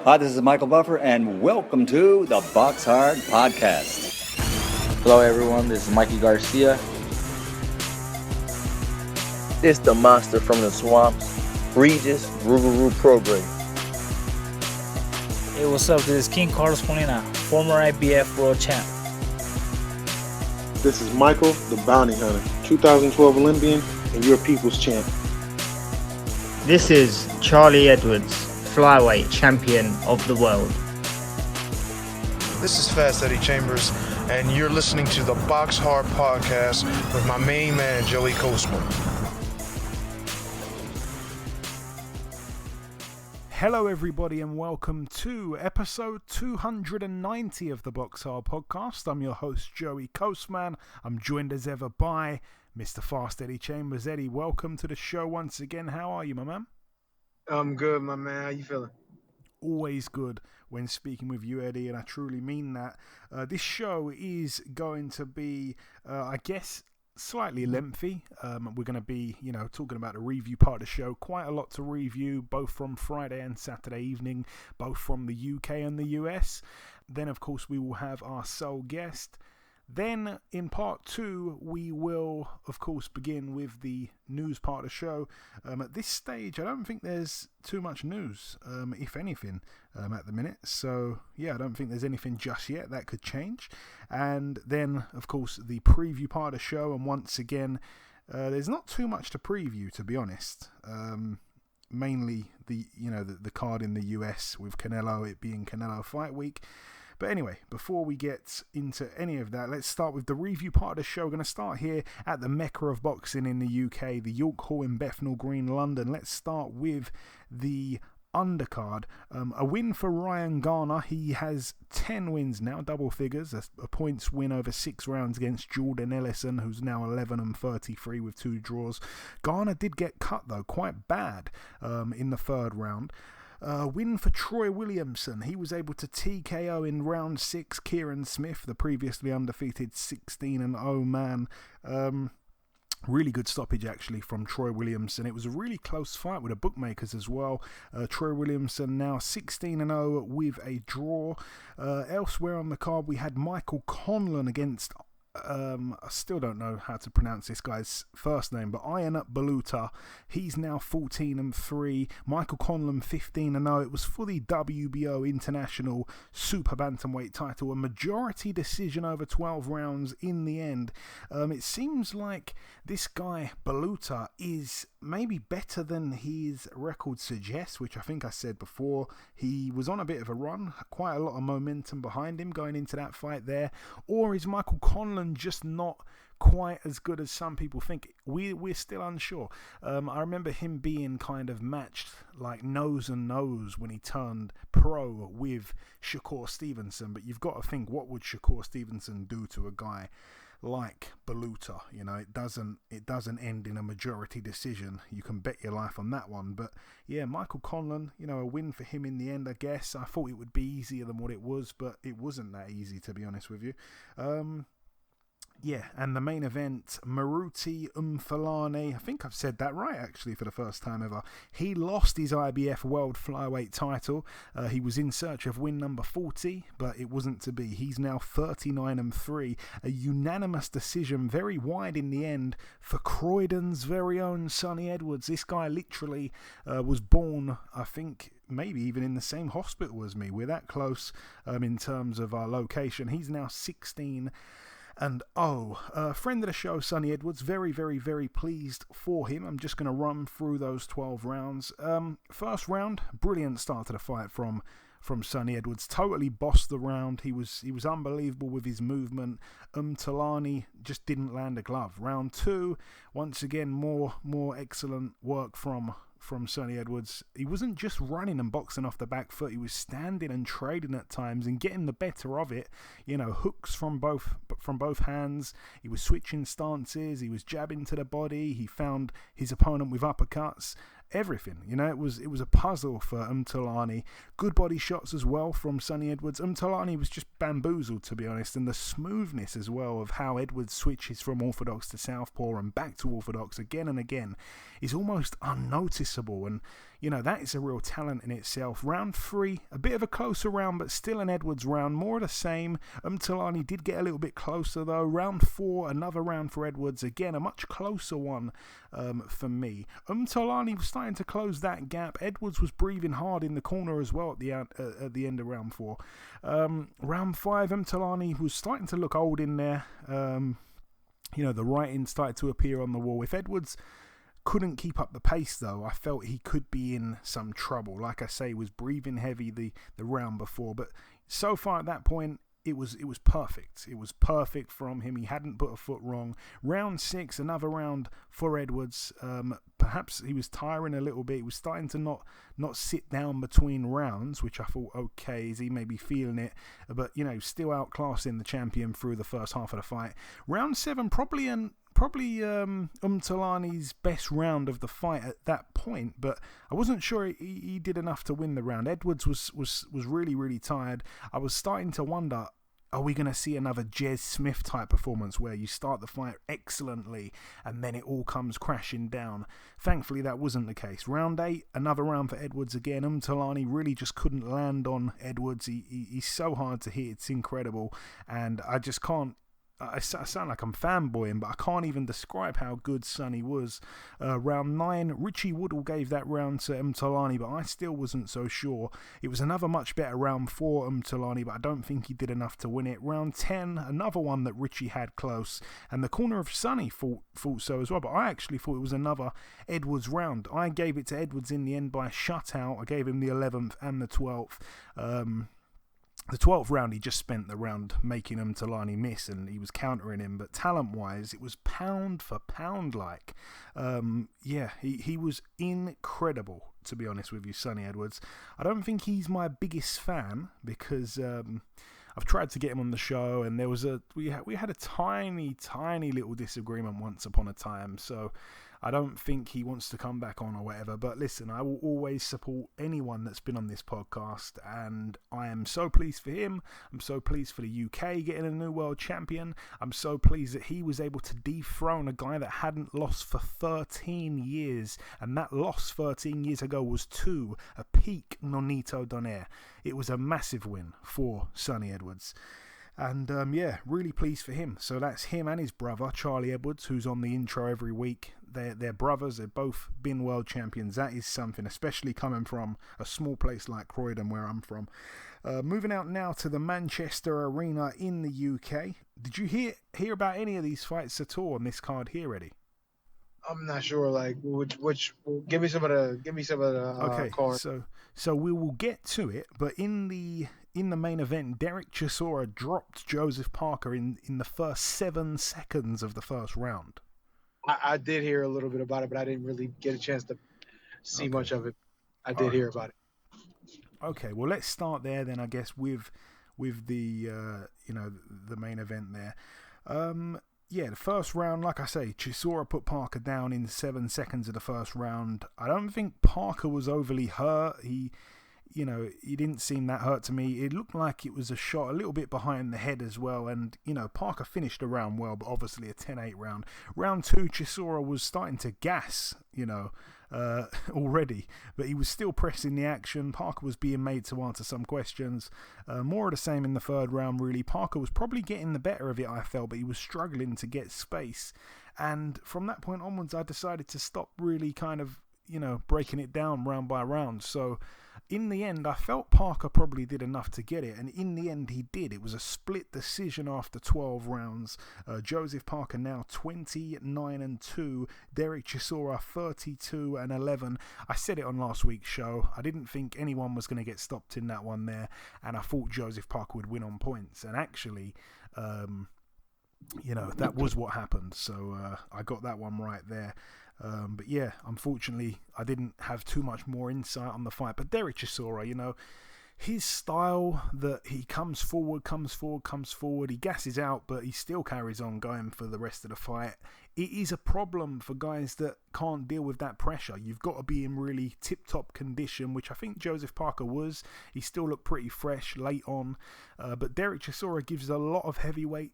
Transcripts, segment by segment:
Hi, this is Michael Buffer, and welcome to the BoxHard Podcast. Hello, everyone. This is Mikey Garcia. It's the monster from the swamps, Regis Rougarou Prograis. Hey, what's up? This is King Carlos Molina, former IBF World Champ. This is Michael, the Bounty Hunter, 2012 Olympian and your people's champ. This is Charlie Edwards, Flyweight Champion of the World. This is Fast Eddie Chambers, and you're listening to the BoxHard Podcast with my main man, Joey Coastman. Hello, everybody, and welcome to episode 290 of the BoxHard Podcast. I'm your host, Joey Coastman. I'm joined as ever by Mr. Fast Eddie Chambers. Eddie, welcome to the show once again. How are you, my man? I'm good, my man. How you feeling? Always good when speaking with you, Eddie, and I truly mean that. This show is going to be, I guess, slightly lengthy. We're going to be, talking about the review part of the show. Quite a lot to review, both from Friday and Saturday evening, both from the UK and the US. Then, of course, we will have our sole guest. Then, in part two, we will, of course, begin with the news part of the show. At this stage, I don't think there's too much news, if anything, at the minute. So, yeah, I don't think there's anything just yet. That could change. And then, of course, the preview part of the show. And once again, there's not too much to preview, to be honest. Mainly the card in the US with Canelo, it being Canelo Fight Week. But anyway, before we get into any of that, let's start with the review part of the show. We're going to start here at the Mecca of Boxing in the UK, the York Hall in Bethnal Green, London. Let's start with the undercard. A win for Ryan Garner. He has 10 wins now, double figures, a points win over 6 rounds against Jordan Ellison, who's now 11-33 with 2 draws. Garner did get cut, though, quite bad in the third round. Win for Troy Williamson. He was able to TKO in round 6 Kieran Smith, the previously undefeated 16-0 man. Really good stoppage, actually, from Troy Williamson. It was a really close fight with the bookmakers as well. Troy Williamson now 16-0 with a draw. Elsewhere on the card, we had Michael Conlan against I still don't know how to pronounce this guy's first name, but Ayanat Baluta. He's now 14-3. Michael Conlan 15-0. It was for the WBO International Super-Bantamweight title. A majority decision over 12 rounds in the end. It seems like this guy Baluta is maybe better than his record suggests, which I think I said before. He was on a bit of a run, quite a lot of momentum behind him going into that fight there. Or is Michael Conlan just not quite as good as some people think? We're still unsure. I remember him being kind of matched like nose and nose when he turned pro with Shakur Stevenson, but you've got to think, what would Shakur Stevenson do to a guy like Baluta? It doesn't end in a majority decision. You can bet your life on that one. But yeah, Michael Conlan, a win for him in the end, I guess. I thought it would be easier than what it was, but it wasn't that easy, to be honest with you. Yeah, and the main event, Maruti Umfalane, I think I've said that right, actually, for the first time ever. He lost his IBF World Flyweight title. He was in search of win number 40, but it wasn't to be. He's now 39-3. A unanimous decision, very wide in the end, for Croydon's very own Sonny Edwards. This guy literally was born, I think, maybe even in the same hospital as me. We're that close in terms of our location. He's now 16-0. Friend of the show, Sonny Edwards, very, very, very pleased for him. I'm just going to run through those 12 rounds. First round, brilliant start to the fight from Sonny Edwards. Totally bossed the round. He was unbelievable with his movement. Talani just didn't land a glove. Round 2, once again, more excellent work from Sonny Edwards. He wasn't just running and boxing off the back foot. He was standing and trading at times and getting the better of it. Hooks from both hands. He was switching stances. He was jabbing to the body. He found his opponent with uppercuts. Everything, it was a puzzle for Talani. Good body shots as well from Sonny Edwards. Talani was just bamboozled, to be honest, and the smoothness as well of how Edwards switches from orthodox to southpaw and back to orthodox again and again is almost unnoticeable. And that is a real talent in itself. Round 3, a bit of a closer round, but still an Edwards round, more of the same. Talani did get a little bit closer though. Round 4, another round for Edwards, again a much closer one for me. Talani was starting to close that gap. Edwards was breathing hard in the corner as well at the end of round 4. Round 5, Talani was starting to look old in there. The writing started to appear on the wall. If Edwards couldn't keep up the pace though, I felt he could be in some trouble. Like I say, he was breathing heavy the round before, but so far at that point it was perfect. It was perfect from him. He hadn't put a foot wrong. Round 6, another round for Edwards. Perhaps he was tiring a little bit. He was starting to not sit down between rounds, which I thought, okay, is he maybe feeling it? But still outclassing the champion through the first half of the fight. Round 7, probably Talani's best round of the fight at that point, but I wasn't sure he did enough to win the round. Edwards was really, really tired. I was starting to wonder, are we going to see another Jez Smith type performance where you start the fight excellently and then it all comes crashing down? Thankfully, that wasn't the case. Round 8, another round for Edwards again. Talani really just couldn't land on Edwards. He's so hard to hit. It's incredible. And I just can't. I sound like I'm fanboying, but I can't even describe how good Sonny was. Round 9, Richie Woodall gave that round to Talani, but I still wasn't so sure. It was another much better round for Talani, but I don't think he did enough to win it. Round 10, another one that Richie had close, and the corner of Sonny thought so as well, but I actually thought it was another Edwards round. I gave it to Edwards in the end by shutout. I gave him the 11th and the 12th. The 12th round, he just spent the round making Talani miss, and he was countering him. But talent-wise, it was pound for pound like. He was incredible, to be honest with you, Sonny Edwards. I don't think he's my biggest fan because I've tried to get him on the show, and there was we had a tiny little disagreement once upon a time. So I don't think he wants to come back on or whatever. But listen, I will always support anyone that's been on this podcast, and I am so pleased for him. I'm so pleased for the UK getting a new world champion. I'm so pleased that he was able to dethrone a guy that hadn't lost for 13 years, and that loss 13 years ago was to a peak Nonito Donaire. It was a massive win for Sonny Edwards. And really pleased for him. So that's him and his brother, Charlie Edwards, who's on the intro every week. They're brothers. They've both been world champions. That is something, especially coming from a small place like Croydon, where I'm from. Moving out now to the Manchester Arena in the UK. Did you hear about any of these fights at all on this card here, Eddie? I'm not sure. Like, which give me some of the okay, card. So we will get to it, but in the main event, Dereck Chisora dropped Joseph Parker in the first 7 seconds of the first round. I did hear a little bit about it, but I didn't really get a chance to see much of it. I did hear about it. Okay, well, let's start there then, I guess, with the the main event there. The first round, like I say, Chisora put Parker down in 7 seconds of the first round. I don't think Parker was overly hurt. He didn't seem that hurt to me. It looked like it was a shot a little bit behind the head as well. And, Parker finished the round well, but obviously a 10-8 round. Round 2, Chisora was starting to gas, already. But he was still pressing the action. Parker was being made to answer some questions. More of the same in the third round, really. Parker was probably getting the better of it, I felt, but he was struggling to get space. And from that point onwards, I decided to stop really kind of, breaking it down round by round. So in the end, I felt Parker probably did enough to get it, and in the end he did. It was a split decision after 12 rounds. Joseph Parker now 29-2, Dereck Chisora 32-11. I said it on last week's show. I didn't think anyone was going to get stopped in that one there, and I thought Joseph Parker would win on points, and actually that was what happened. So I got that one right there. But yeah, unfortunately, I didn't have too much more insight on the fight. But Dereck Chisora, his style that he comes forward, he gasses out, but he still carries on going for the rest of the fight. It is a problem for guys that can't deal with that pressure. You've got to be in really tip-top condition, which I think Joseph Parker was. He still looked pretty fresh late on. But Dereck Chisora gives a lot of heavyweight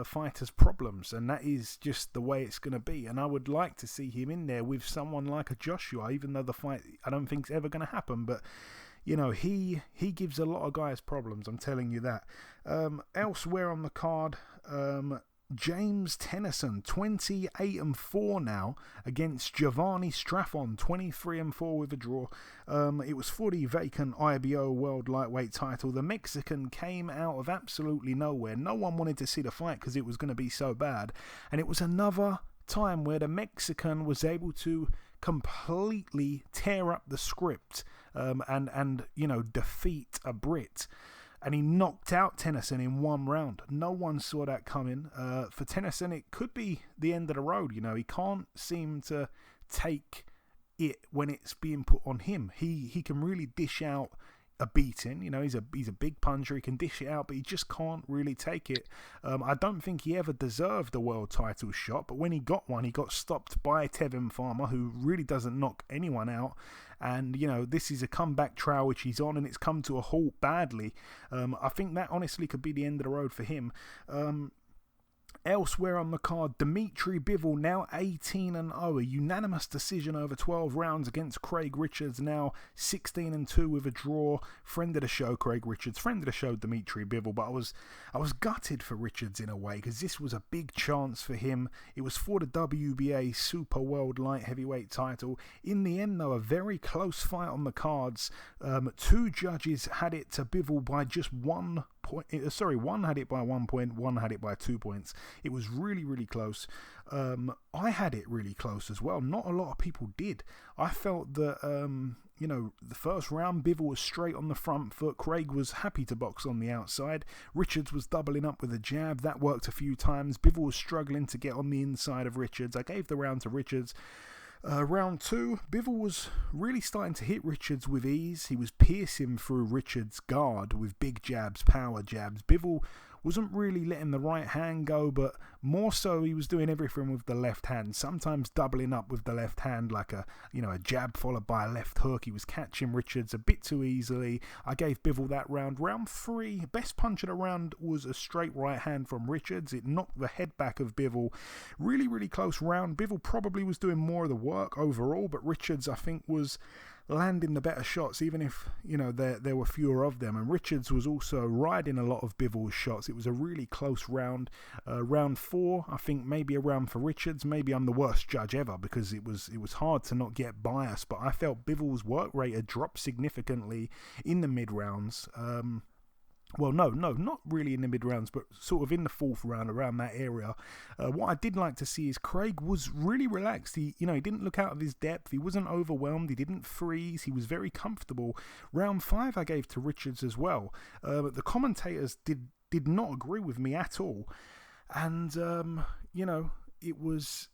fighters problems, and that is just the way it's going to be. And I would like to see him in there with someone like a Joshua, even though the fight I don't think is ever going to happen. But you know, he gives a lot of guys problems, I'm telling you that. Elsewhere on the card, James Tennyson, 28-4 now against Giovanni Straffon, 23-4 with a draw. It was for the vacant IBO World Lightweight title. The Mexican came out of absolutely nowhere. No one wanted to see the fight because it was going to be so bad. And it was another time where the Mexican was able to completely tear up the script and you know, defeat a Brit. And he knocked out Tennyson in one round. No one saw that coming. For Tennyson, it could be the end of the road. You know, he can't seem to take it when it's being put on him. He can really dish out a beating. You know, he's a big puncher. He can dish it out, but he just can't really take it. I don't think he ever deserved a world title shot, but when he got one, he got stopped by Tevin Farmer, who really doesn't knock anyone out. And, you know, this is a comeback trail which he's on, and it's come to a halt badly. I think that honestly could be the end of the road for him. Elsewhere on the card, Dimitri Bivol, now 18-0, a unanimous decision over 12 rounds against Craig Richards, now 16-2 with a draw. Friend of the show, Craig Richards. Friend of the show, Dimitri Bivol. But I was gutted for Richards in a way, because this was a big chance for him. It was for the WBA Super World Light Heavyweight title. In the end, though, a very close fight on the cards. Two judges had it to Bivol by just 1 point. One had it by 1 point, one had it by 2 points. It was really, really close. I had it really close as well. Not a lot of people did. I felt that, you know, the first round, Bivol was straight on the front foot. Craig was happy to box on the outside. Richards was doubling up with a jab. That worked a few times. Bivol was struggling to get on the inside of Richards. I gave the round to Richards. Round 2, Bivol was really starting to hit Richards with ease. He was piercing through Richards' guard with big jabs, power jabs. Bivol wasn't really letting the right hand go, but more so he was doing everything with the left hand, sometimes doubling up with the left hand like a jab followed by a left hook. He was catching Richards a bit too easily. I gave Bivol that round. Round 3, best punch of the round was a straight right hand from Richards. It knocked the head back of Bivol. Really, really close round. Bivol probably was doing more of the work overall, but Richards, I think, was landing the better shots, even if, you know, there were fewer of them. And Richards was also riding a lot of Bivol's shots. It was a really close round. Round 4, I think maybe a round for Richards. Maybe I'm the worst judge ever, because it was hard to not get biased, but I felt Bivol's work rate had dropped significantly in the mid rounds. Well, no, not really in the mid-rounds, but sort of in the 4th round, around that area. What I did like to see is Craig was really relaxed. He didn't look out of his depth. He wasn't overwhelmed. He didn't freeze. He was very comfortable. Round 5 I gave to Richards as well. The commentators did not agree with me at all. And, it was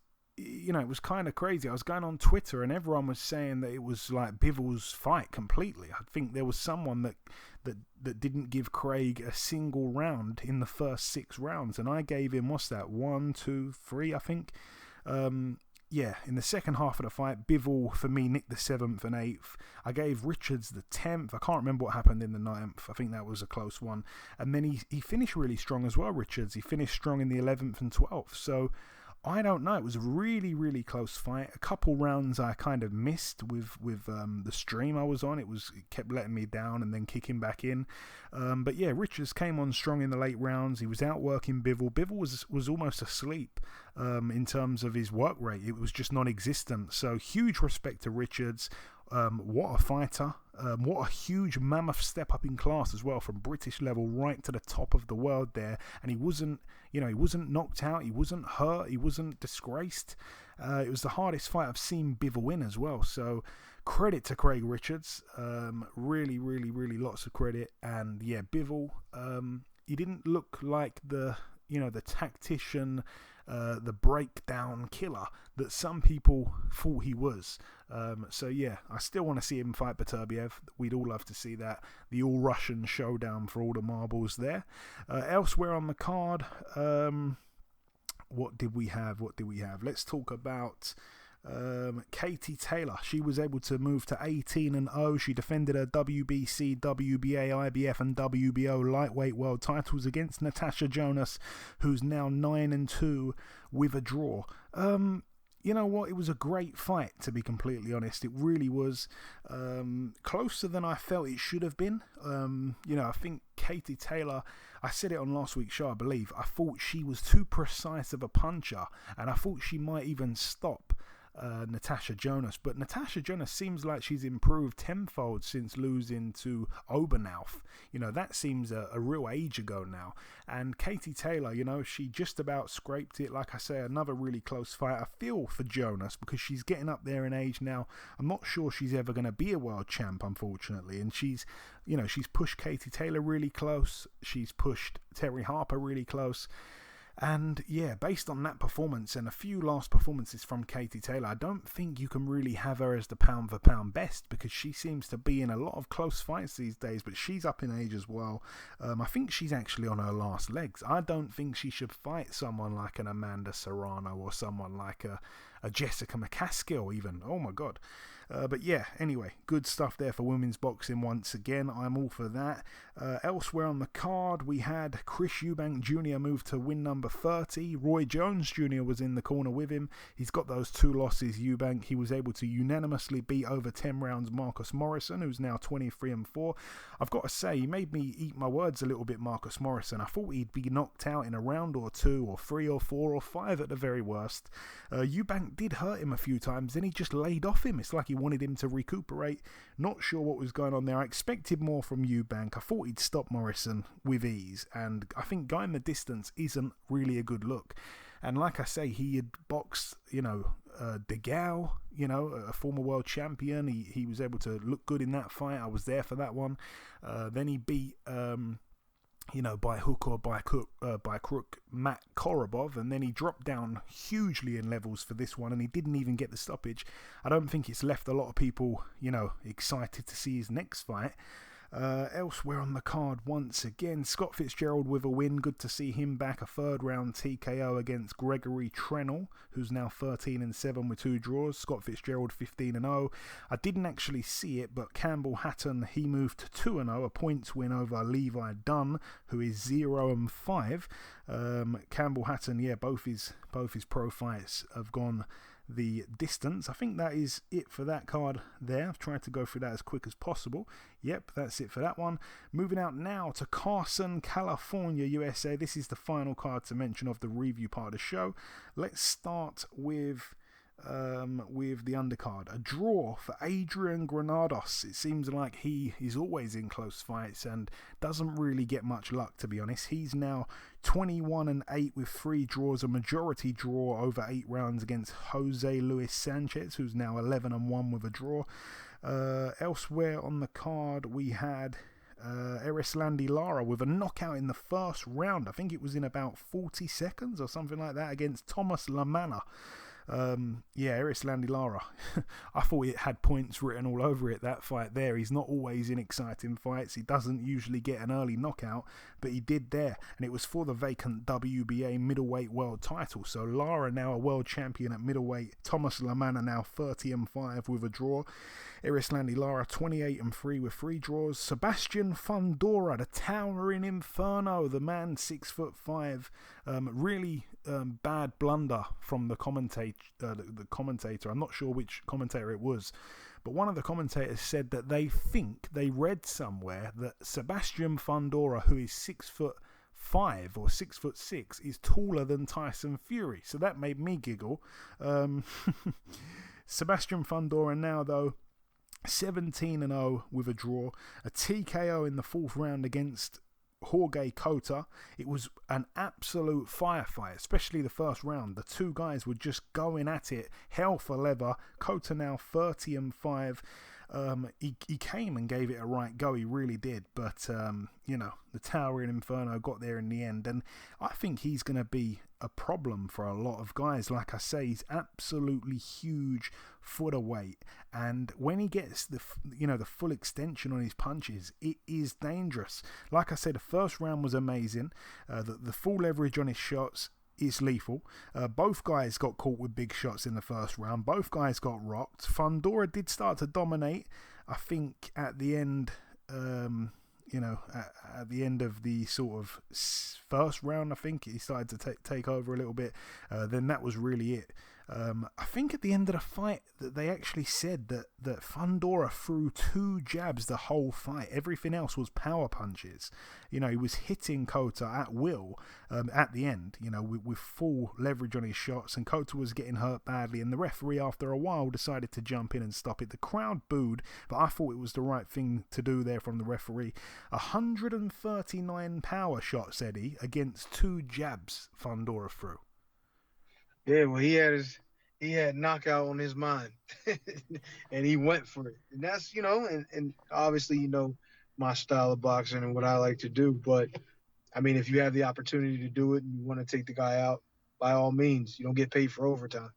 kind of crazy. I was going on Twitter and everyone was saying that it was like Bivol's fight completely. I think there was someone that didn't give Craig a single round in the first 6 rounds, and I gave him, 1, 2, 3, I think. In the second half of the fight, Bivol, for me, nicked the 7th and 8th. I gave Richards the 10th. I can't remember what happened in the 9th. I think that was a close one. And then he finished really strong as well, Richards. He finished strong in the 11th and 12th. So I don't know. It was a really, really close fight. A couple rounds I kind of missed with the stream I was on. It kept letting me down and then kicking back in. But yeah, Richards came on strong in the late rounds. He was outworking Bivol. Bivol was almost asleep in terms of his work rate. It was just non-existent. So huge respect to Richards. What a fighter. What a huge mammoth step up in class as well, from British level right to the top of the world there. And he wasn't knocked out, he wasn't hurt, he wasn't disgraced. It was the hardest fight I've seen Bivol win as well. So credit to Craig Richards. Really, really, really lots of credit. And yeah, Bivol, he didn't look like the tactician, the breakdown killer that some people thought he was. So yeah, I still want to see him fight Beterbiev. We'd all love to see that. The all-Russian showdown for all the marbles there. Elsewhere on the card, what did we have? Let's talk about Katie Taylor, she was able to move to 18-0. She defended her WBC, WBA, IBF and WBO lightweight world titles against Natasha Jonas, who's now 9-2 with a draw. You know what? It was a great fight, to be completely honest. It really was closer than I felt it should have been. I think Katie Taylor, I said it on last week's show, I believe. I thought she was too precise of a puncher, and I thought she might even stop Natasha Jonas, but Natasha Jonas seems like she's improved tenfold since losing to Obernauf. That seems a real age ago now. And Katie Taylor, she just about scraped it. Like I say, another really close fight. I feel for Jonas because she's getting up there in age now. I'm not sure she's ever going to be a world champ, unfortunately. And she's pushed Katie Taylor really close. She's pushed Terry Harper really close. And yeah, based on that performance and a few last performances from Katie Taylor, I don't think you can really have her as the pound for pound best, because she seems to be in a lot of close fights these days, but she's up in age as well. I think she's actually on her last legs. I don't think she should fight someone like an Amanda Serrano or someone like a Jessica McCaskill even. Oh my God. But yeah, anyway, good stuff there for women's boxing once again. I'm all for that. Elsewhere on the card, we had Chris Eubank Jr. move to win number 30. Roy Jones Jr. was in the corner with him. He's got those 2 losses, Eubank. He was able to unanimously beat over 10 rounds Marcus Morrison, who's now 23-4. I've got to say, he made me eat my words a little bit, Marcus Morrison. I thought he'd be knocked out in a round or 2 or 3 or 4 or 5 at the very worst. Eubank did hurt him a few times, then he just laid off him. It's like he wanted him to recuperate. Not sure what was going on there. I expected more from Eubank. I thought he'd stop Morrison with ease, and I think going the distance isn't really a good look. And like I say, he had boxed, DeGao, a former world champion. He was able to look good in that fight. I was there for that one. Then he beat by hook or by crook, Matt Korobov, and then he dropped down hugely in levels for this one, and he didn't even get the stoppage. I don't think it's left a lot of people, excited to see his next fight. Elsewhere on the card, once again, Scott Fitzgerald with a win. Good to see him back. A 3rd round TKO against Gregory Trenel, who's now 13-7 with 2 draws. Scott Fitzgerald 15-0. I didn't actually see it, but Campbell Hatton, he moved to 2-0, a points win over Levi Dunn, who is 0-5. Campbell Hatton, both his pro fights have gone the distance. I think that is it for that card there. I've tried to go through that as quick as possible. Yep, that's it for that one. Moving out now to Carson, California, USA. This is the final card to mention of the review part of the show. Let's start with the undercard. A draw for Adrian Granados. It seems like he is always in close fights and doesn't really get much luck, to be honest. He's now 21-8 with 3 draws, a majority draw over 8 rounds against Jose Luis Sanchez, who's now 11-1 with a draw. Elsewhere on the card, we had Erislandy Lara with a knockout in the first round. I think it was in about 40 seconds or something like that against Thomas Lamanna. Erislandy Lara. I thought it had points written all over it, that fight there. He's not always in exciting fights. He doesn't usually get an early knockout, but he did there. And it was for the vacant WBA middleweight world title. So Lara now a world champion at middleweight. Thomas Lamanna now 30-5 with a draw. Erislandy Lara 28-3 with 3 draws. Sebastian Fandora, the towering inferno, the man 6'5". Really bad blunder from the commentator. I'm not sure which commentator it was, but one of the commentators said that they read somewhere that Sebastian Fandora, who is 6'5" or 6'6", is taller than Tyson Fury. So that made me giggle. Sebastian Fandora now, though, 17-0 with a draw, a TKO in the 4th round against Jorge Cota. It was an absolute firefight, especially the first round. The 2 guys were just going at it, hell for leather. Cota now 30-5. He came and gave it a right go, he really did, but the towering inferno got there in the end, and I think he's going to be a problem for a lot of guys. Like I say, he's absolutely huge weight, and when he gets the full extension on his punches, it is dangerous. Like I said, the first round was amazing. The full leverage on his shots, it's lethal. Both guys got caught with big shots in the first round. Both guys got rocked. Fandora did start to dominate. I think at the end, at the end of the sort of first round, I think he started to take over a little bit. Then that was really it. I think at the end of the fight that they actually said that Fandora threw 2 jabs the whole fight. Everything else was power punches. He was hitting Kota at will at the end, with full leverage on his shots, and Kota was getting hurt badly, and the referee after a while decided to jump in and stop it. The crowd booed, but I thought it was the right thing to do there from the referee. 139 power shots, Eddie, against 2 jabs Fandora threw. Yeah, well, he had knockout on his mind, and he went for it. And that's, and obviously, my style of boxing and what I like to do. But, I mean, if you have the opportunity to do it and you want to take the guy out, by all means, you don't get paid for overtime.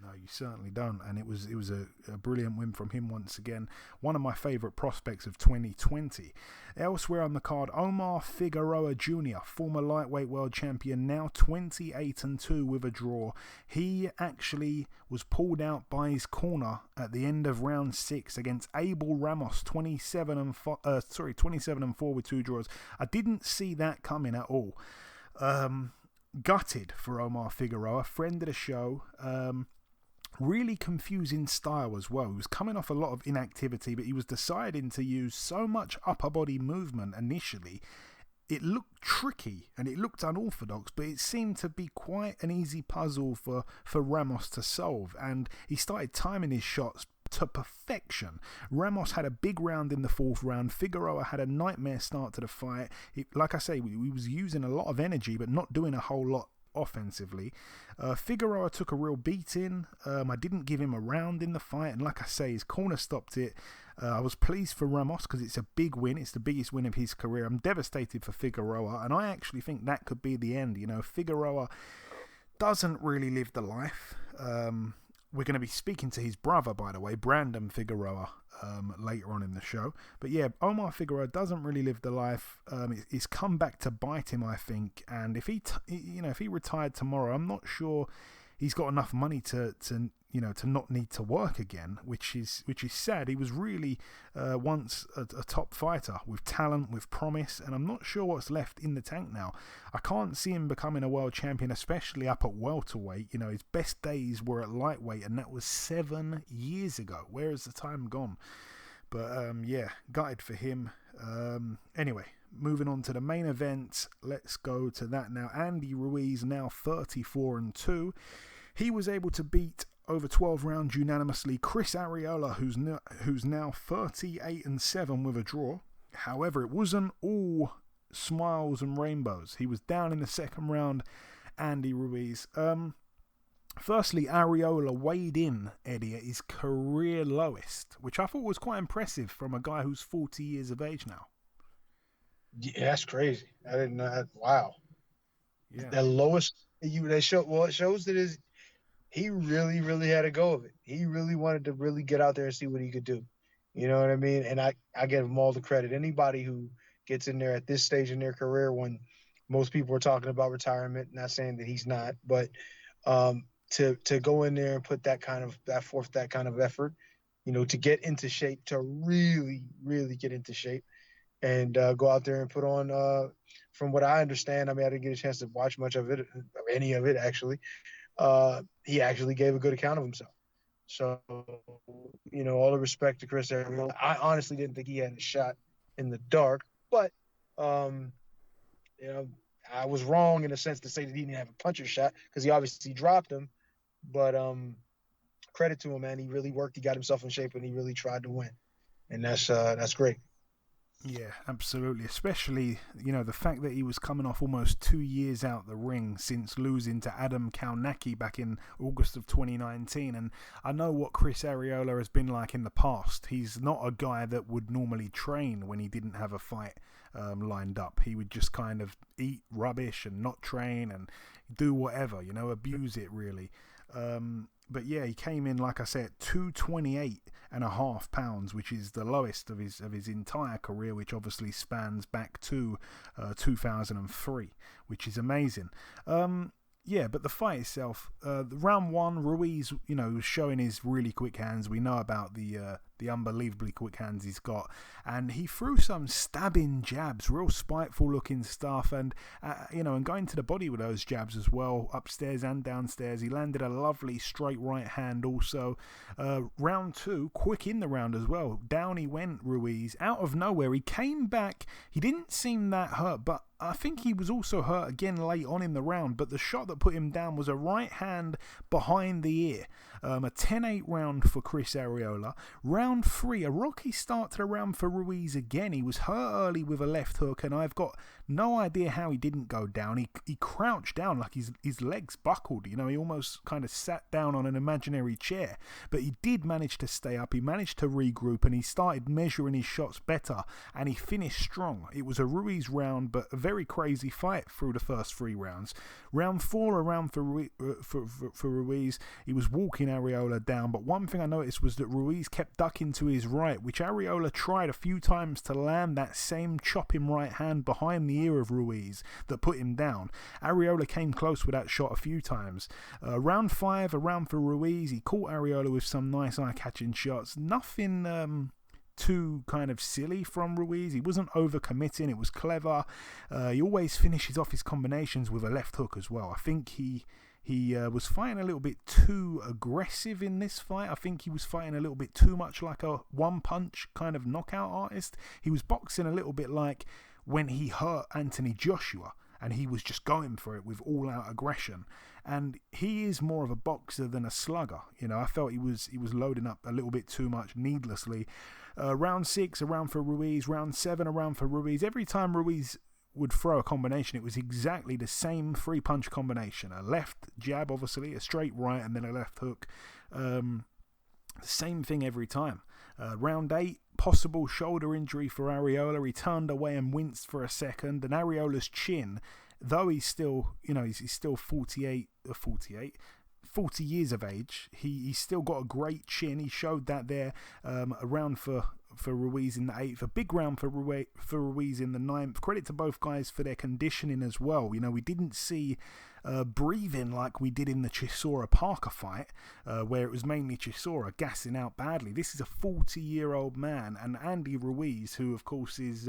No, you certainly don't, and it was a brilliant win from him once again. One of my favourite prospects of 2020. Elsewhere on the card, Omar Figueroa Jr., former lightweight world champion, now 28-2 with a draw. He actually was pulled out by his corner at the end of round 6 against Abel Ramos, 27-4 with 2 draws. I didn't see that coming at all. Gutted for Omar Figueroa, friend of the show. Really confusing style as well. He was coming off a lot of inactivity, but he was deciding to use so much upper body movement initially. It looked tricky and it looked unorthodox, but it seemed to be quite an easy puzzle for Ramos to solve, and he started timing his shots to perfection. Ramos had a big round in the 4th round. Figueroa had a nightmare start to the fight. Like I say, he was using a lot of energy, but not doing a whole lot offensively. Figueroa took a real beating. I didn't give him a round in the fight, and like I say, his corner stopped it. I was pleased for Ramos because it's a big win. It's the biggest win of his career. I'm devastated for Figueroa, and I actually think that could be the end. Figueroa doesn't really live the life. We're going to be speaking to his brother, by the way, Brandon Figueroa, later on in the show. But yeah, Omar Figueroa doesn't really live the life. It's come back to bite him, I think. And if he retired tomorrow, I'm not sure he's got enough money to not need to work again, which is sad. He was really once a top fighter with talent, with promise, and I'm not sure what's left in the tank now. I can't see him becoming a world champion, especially up at welterweight. His best days were at lightweight, and that was 7 years ago. Where has the time gone? But yeah, gutted for him. Anyway, moving on to the main event. Let's go to that now. Andy Ruiz, now 34-2. He was able to beat over 12 rounds unanimously Chris Areola, who's now 38-7 with a draw. However, it wasn't all smiles and rainbows. He was down in the 2nd round, Andy Ruiz. Firstly, Areola weighed in, Eddie, at his career lowest, which I thought was quite impressive from a guy who's 40 years of age now. Yeah, that's crazy. I didn't know that. Wow. Yeah. The lowest it shows that he really, really had a go of it. He really wanted to really get out there and see what he could do. You know what I mean? And I give him all the credit. Anybody who gets in there at this stage in their career when most people are talking about retirement, not saying that he's not, but to go in there and put that kind of effort, to get into shape, to really, really get into shape and go out there and put on, from what I understand, I didn't get a chance to watch much of it, or any of it actually. He actually gave a good account of himself. So, all the respect to Chris Areola. I honestly didn't think he had a shot in the dark, but, I was wrong in a sense to say that he didn't have a puncher shot because he obviously dropped him. But credit to him, man. He really worked. He got himself in shape, and he really tried to win. And that's great. Yeah, absolutely. Especially, the fact that he was coming off almost 2 years out the ring since losing to Adam Kalnacki back in August of 2019. And I know what Chris Areola has been like in the past. He's not a guy that would normally train when he didn't have a fight lined up. He would just kind of eat rubbish and not train and do whatever, abuse it really. yeah, he came in, like I said, 228.5 pounds, which is the lowest of his entire career, which obviously spans back to 2003, which is amazing. Yeah, but the fight itself, round one, Ruiz, was showing his really quick hands. We know about the unbelievably quick hands he's got, and he threw some stabbing jabs, real spiteful looking stuff, and and going to the body with those jabs as well, upstairs and downstairs. He landed a lovely straight right hand also. Round two, quick in the round as well. Down he went, Ruiz, out of nowhere. He came back. He didn't seem that hurt, but I think he was also hurt again late on in the round, but the shot that put him down was a right hand behind the ear. A 10-8 round for Chris Areola. Round three, a rocky start to the round for Ruiz again. He was hurt early with a left hook, and I've got no idea how he didn't go down. He crouched down like his legs buckled. He almost kind of sat down on an imaginary chair, but he did manage to stay up. He managed to regroup, and he started measuring his shots better, and he finished strong. It was a Ruiz round, but a very crazy fight through the first three rounds. Round four, a round for Ruiz. He was walking Areola down, but one thing I noticed was that Ruiz kept ducking to his right, which Areola tried a few times to land that same chopping right hand behind the ear of Ruiz that put him down. Areola came close with that shot a few times. Round five, a round for Ruiz. He caught Areola with some nice eye-catching shots. Nothing too kind of silly from Ruiz. He wasn't overcommitting. It was clever. He always finishes off his combinations with a left hook as well. I think he was fighting a little bit too aggressive in this fight. I think he was fighting a little bit too much like a one-punch kind of knockout artist. He was boxing a little bit like when he hurt Anthony Joshua, and he was just going for it with all-out aggression. And he is more of a boxer than a slugger. I felt he was loading up a little bit too much needlessly. Round six, a round for Ruiz. Round seven, a round for Ruiz. Every time Ruiz would throw a combination, it was exactly the same three-punch combination. A left jab, obviously, a straight right, and then a left hook. Same thing every time. Round eight, possible shoulder injury for Areola. He turned away and winced for a second, and Areola's chin, though he's still, he's still 40 years of age, he's still got a great chin. He showed that there. A round for Ruiz in the 8th, a big round for Ruiz in the 9th. Credit to both guys for their conditioning as well. We didn't see breathing like we did in the Chisora Parker fight, where it was mainly Chisora gassing out badly. This is a 40-year-old man, and Andy Ruiz, who of course is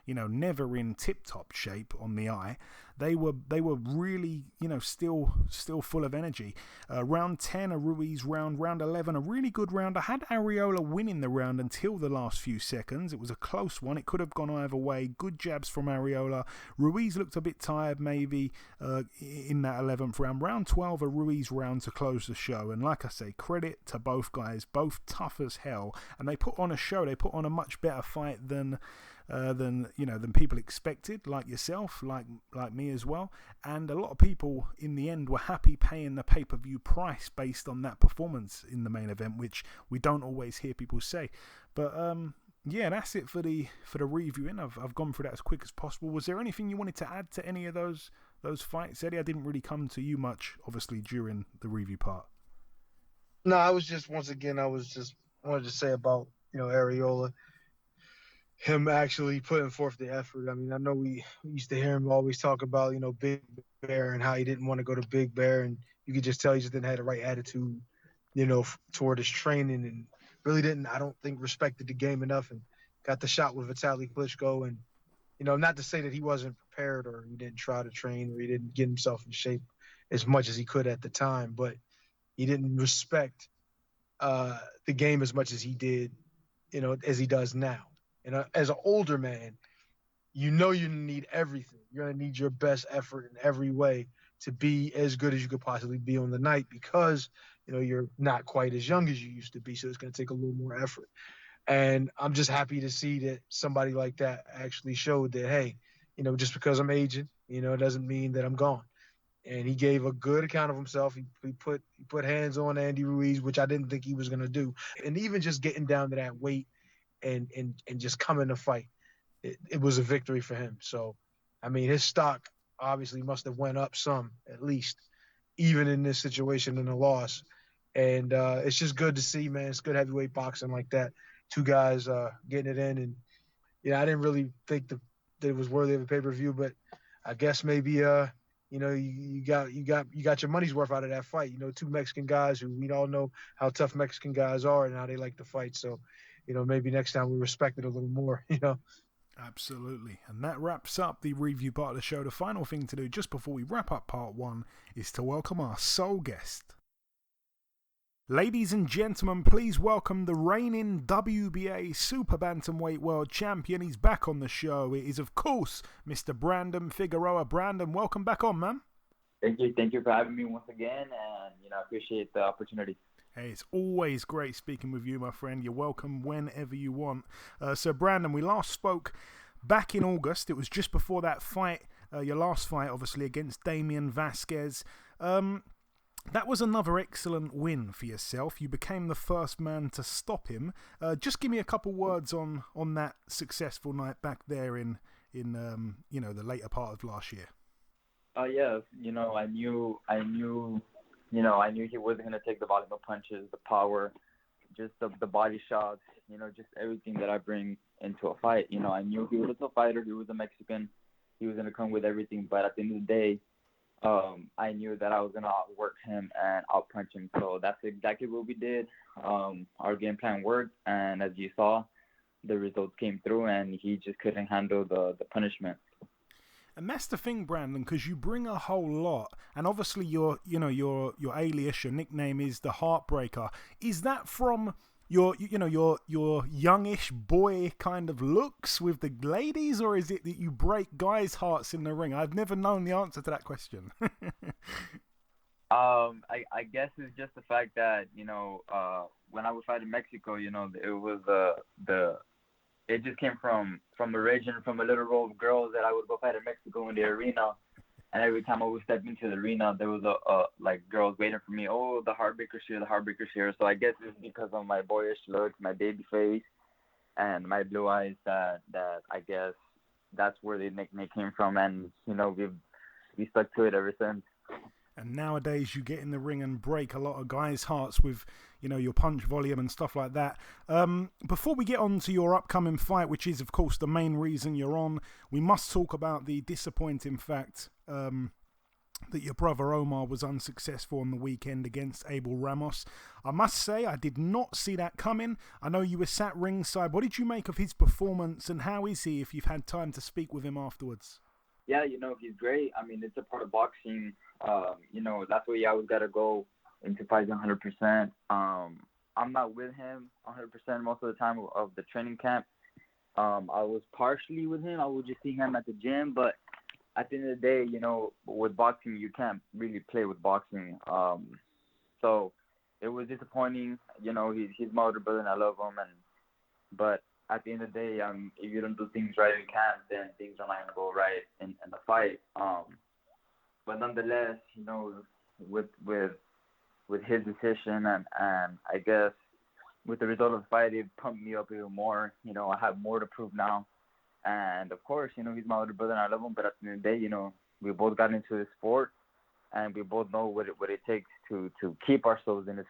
never in tip-top shape on the eye. They were really, still full of energy. Round 10, a Ruiz round. Round 11, a really good round. I had Areola winning the round until the last few seconds. It was a close one. It could have gone either way. Good jabs from Areola. Ruiz looked a bit tired maybe in that 11th round. Round 12, a Ruiz round to close the show. And like I say, credit to both guys, both tough as hell. And they put on a show. They put on a much better fight than people expected, like yourself, like me as well. And a lot of people in the end were happy paying the pay-per-view price based on that performance in the main event, which we don't always hear people say. But yeah, that's it for the reviewing. I've gone through that as quick as possible. Was there anything you wanted to add to any of those fights, Eddie? I didn't really come to you much, obviously, during the review part. No, I was just wanted to say about Areola, him actually putting forth the effort. I mean, I know we used to hear him always talk about Big Bear and how he didn't want to go to Big Bear, and you could just tell he just didn't have the right attitude, toward his training, and really didn't, I don't think, respected the game enough, and got the shot with Vitaly Klitschko. And not to say that he wasn't prepared or he didn't try to train or he didn't get himself in shape as much as he could at the time, but he didn't respect the game as much as he did, as he does now. As an older man, you need everything. You're going to need your best effort in every way to be as good as you could possibly be on the night, because, you're not quite as young as you used to be. So it's going to take a little more effort. And I'm just happy to see that somebody like that actually showed that, hey, just because I'm aging, it doesn't mean that I'm gone. And he gave a good account of himself. He put hands on Andy Ruiz, which I didn't think he was going to do. And even just getting down to that weight and just coming to fight, it was a victory for him. So, I mean, his stock obviously must have went up some, at least, even in this situation in a loss. And it's just good to see, man. It's good heavyweight boxing like that. Two guys getting it in. And, I didn't really think that it was worthy of a pay-per-view, but I guess maybe, you got your money's worth out of that fight. Two Mexican guys who we all know how tough Mexican guys are and how they like to fight. So, maybe next time we respect it a little more, Absolutely. And that wraps up the review part of the show. The final thing to do just before we wrap up part one is to welcome our sole guest. Ladies and gentlemen, please welcome the reigning WBA Super-Bantamweight World Champion. He's back on the show. It is, of course, Mr. Brandon Figueroa. Brandon, welcome back on, man. Thank you for having me once again, and I appreciate the opportunity. Hey, it's always great speaking with you, my friend. You're welcome whenever you want. So, Brandon, we last spoke back in August. It was just before that fight, your last fight, obviously, against Damian Vasquez. That was another excellent win for yourself. You became the first man to stop him. Just give me a couple words on that successful night back there in the later part of last year. Yeah, I knew he wasn't going to take the volume of punches, the power, just the body shots, just everything that I bring into a fight. I knew he was a tough fighter. He was a Mexican. He was going to come with everything. But at the end of the day, I knew that I was going to outwork him and outpunch him. So that's exactly what we did. Our game plan worked. And as you saw, the results came through, and he just couldn't handle the punishment. And that's the thing, Brandon, because you bring a whole lot, and obviously your alias, your nickname is the Heartbreaker. Is that from your youngish boy kind of looks with the ladies, or is it that you break guys' hearts in the ring? I've never known the answer to that question. I guess it's just the fact that when I was fighting Mexico, it was it just came from origin, from a little row of girls that I would go fight in Mexico in the arena. And every time I would step into the arena, there was like girls waiting for me. Oh, the Heartbreaker's here, the Heartbreaker's here. So I guess it's because of my boyish looks, my baby face, and my blue eyes that I guess that's where the nickname came from. And, we stuck to it ever since. And nowadays you get in the ring and break a lot of guys' hearts with, your punch volume and stuff like that. Before we get on to your upcoming fight, which is, of course, the main reason you're on, we must talk about the disappointing fact that your brother Omar was unsuccessful on the weekend against Abel Ramos. I must say, I did not see that coming. I know you were sat ringside. What did you make of his performance, and how is he, if you've had time to speak with him afterwards? Yeah, he's great. I mean, it's a part of boxing. That's where you always got to go into fights 100%. I'm not with him 100% most of the time of the training camp. I was partially with him. I would just see him at the gym. But at the end of the day, with boxing, you can't really play with boxing. So it was disappointing. He's my older brother and I love him. But at the end of the day, if you don't do things right in camp, then things are not going to go right in the fight. But nonetheless, with his decision and I guess with the result of the fight, it pumped me up even more. I have more to prove now. And of course, he's my older brother and I love him. But at the end of the day, we both got into this sport, and we both know what it takes to keep ourselves in this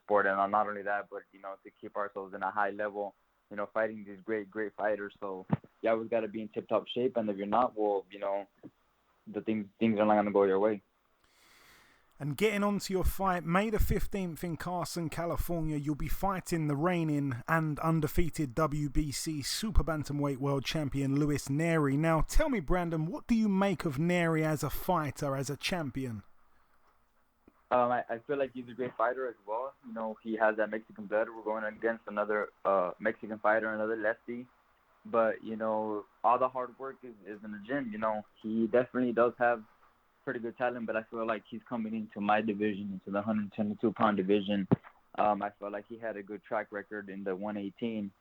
sport. And not only that, but to keep ourselves in a high level. Fighting these great fighters. So you always got to be in tip-top shape. And if you're not, well, the things are not going to go your way. And getting on to your fight, May the 15th in Carson, California, you'll be fighting the reigning and undefeated WBC Super-Bantamweight World Champion Luis Nery. Now, tell me, Brandon, what do you make of Nery as a fighter, as a champion? I feel like he's a great fighter as well. He has that Mexican blood. We're going against another Mexican fighter, another lefty. But, all the hard work is in the gym. He definitely does have pretty good talent, but I feel like he's coming into my division, into the 122-pound division. I feel like he had a good track record in the 118,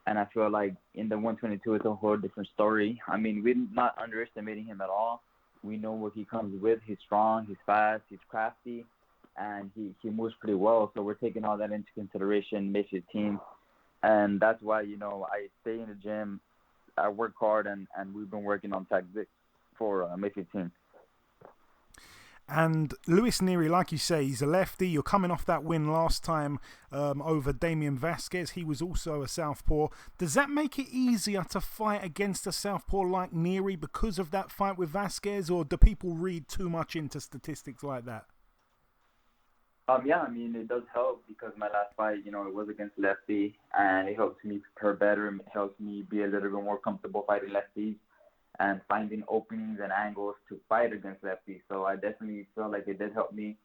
and I feel like in the 122 it's a whole different story. I mean, we're not underestimating him at all. We know what he comes with. He's strong, he's fast, he's crafty, and he moves pretty well. So we're taking all that into consideration, May 15th. And that's why, I stay in the gym, I work hard, and we've been working on tactics for May 15th. And Luis Nery, like you say, he's a lefty. You're coming off that win last time over Damian Vasquez. He was also a southpaw. Does that make it easier to fight against a southpaw like Nery because of that fight with Vasquez, or do people read too much into statistics like that? Yeah, I mean, it does help because my last fight, it was against lefty, and it helps me prepare better. It helps me be a little bit more comfortable fighting lefties and finding openings and angles to fight against lefties. So I definitely feel like it did help me,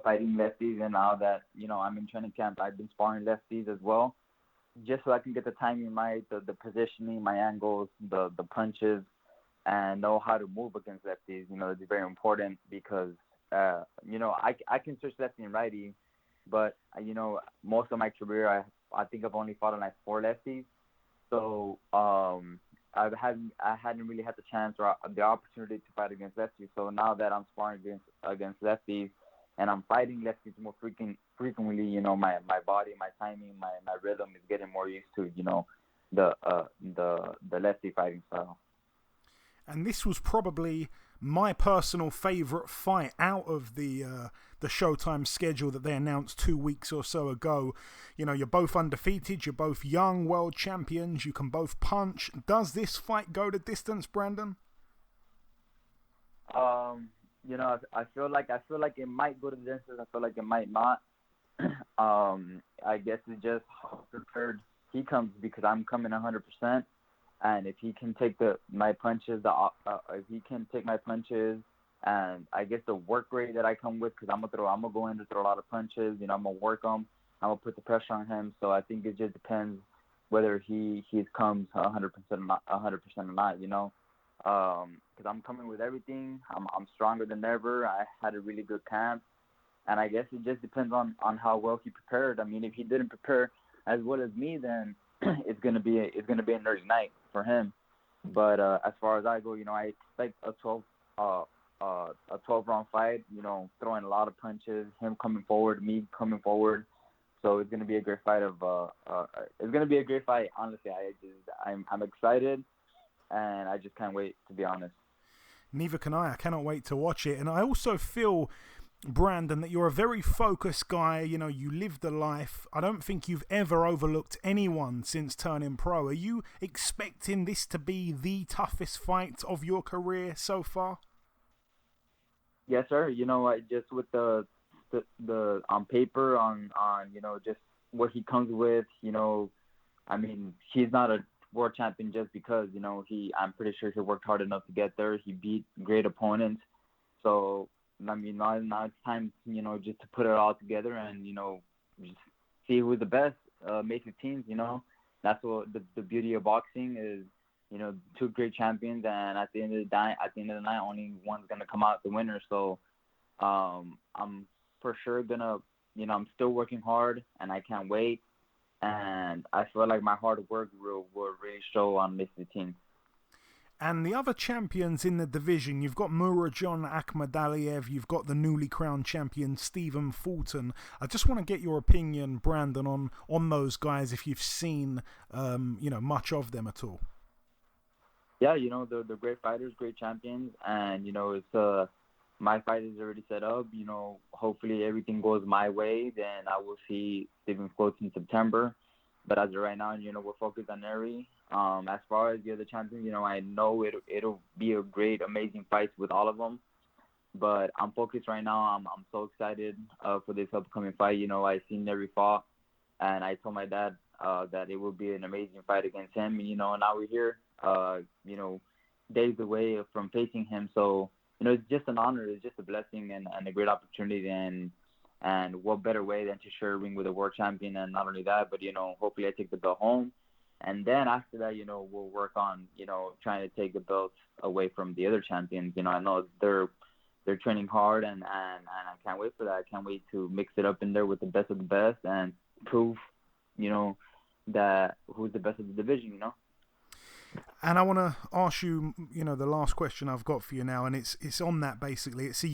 fighting lefties. And now that, I'm in training camp, I've been sparring lefties as well, just so I can get the timing right, the positioning, my angles, the punches, and know how to move against lefties. It's very important because, I can switch lefty and righty, but, most of my career, I think I've only fought on like 4 lefties. So, I hadn't really had the chance or the opportunity to fight against lefties. So now that I'm sparring against lefties and I'm fighting lefties more frequently, my body, my timing, my rhythm is getting more used to, the lefty fighting style. And this was probably my personal favorite fight out of the Showtime schedule that they announced 2 weeks or so ago. You're both undefeated, you're both young world champions, you can both punch. Does this fight go the distance, Brandon? I feel like it might go to the distance. I feel like it might not. I guess it's just how prepared he comes, because I'm coming 100%. And if he can take my punches, and I guess the work rate that I come with, because I'm gonna go in to throw a lot of punches. I'm gonna work him. I'm gonna put the pressure on him. So I think it just depends whether he comes 100% or not. 100% or not. Because I'm coming with everything. I'm stronger than ever. I had a really good camp, and I guess it just depends on how well he prepared. I mean, if he didn't prepare as well as me, then it's gonna be an early night for him. But as far as I go, I expect a 12-round fight. Throwing a lot of punches, him coming forward, me coming forward. So it's gonna be a great fight. It's gonna be a great fight. Honestly, I'm excited, and I just can't wait, to be honest. Neither can I. I cannot wait to watch it. And I also feel, Brandon, that you're a very focused guy. You live the life. I don't think you've ever overlooked anyone since turning pro. Are you expecting this to be the toughest fight of your career so far? Yes, sir. Just with the on paper, on just what he comes with. I mean, he's not a world champion just because I'm pretty sure he worked hard enough to get there. He beat great opponents. So I mean, now it's time, just to put it all together and, just see who's the best, make the teams, That's what the beauty of boxing is, 2 great champions, and at the end of the night, only one's going to come out the winner. So I'm for sure going to, I'm still working hard, and I can't wait. And I feel like my hard work will really show on this team. And the other champions in the division, you've got Murodjon Akhmadaliev, you've got the newly crowned champion Stephen Fulton. I just want to get your opinion, Brandon, on those guys, if you've seen much of them at all. Yeah, they're great fighters, great champions, and it's my fight is already set up. Hopefully everything goes my way, then I will see Stephen Fulton in September. But as of right now, we're focused on Nery. As far as the other champions, I know it'll be a great, amazing fight with all of them. But I'm focused right now. I'm so excited for this upcoming fight. I seen Nery fought, and I told my dad that it would be an amazing fight against him. And now we're here, days away from facing him. So, it's just an honor. It's just a blessing and a great opportunity. And what better way than to share a ring with a world champion? And not only that, but, hopefully I take the belt home. And then after that, we'll work on, trying to take the belts away from the other champions. I know they're training hard, and I can't wait for that. I can't wait to mix it up in there with the best of the best and prove, that who's the best of the division, And I want to ask you, the last question I've got for you now, and it's on that basically. It's a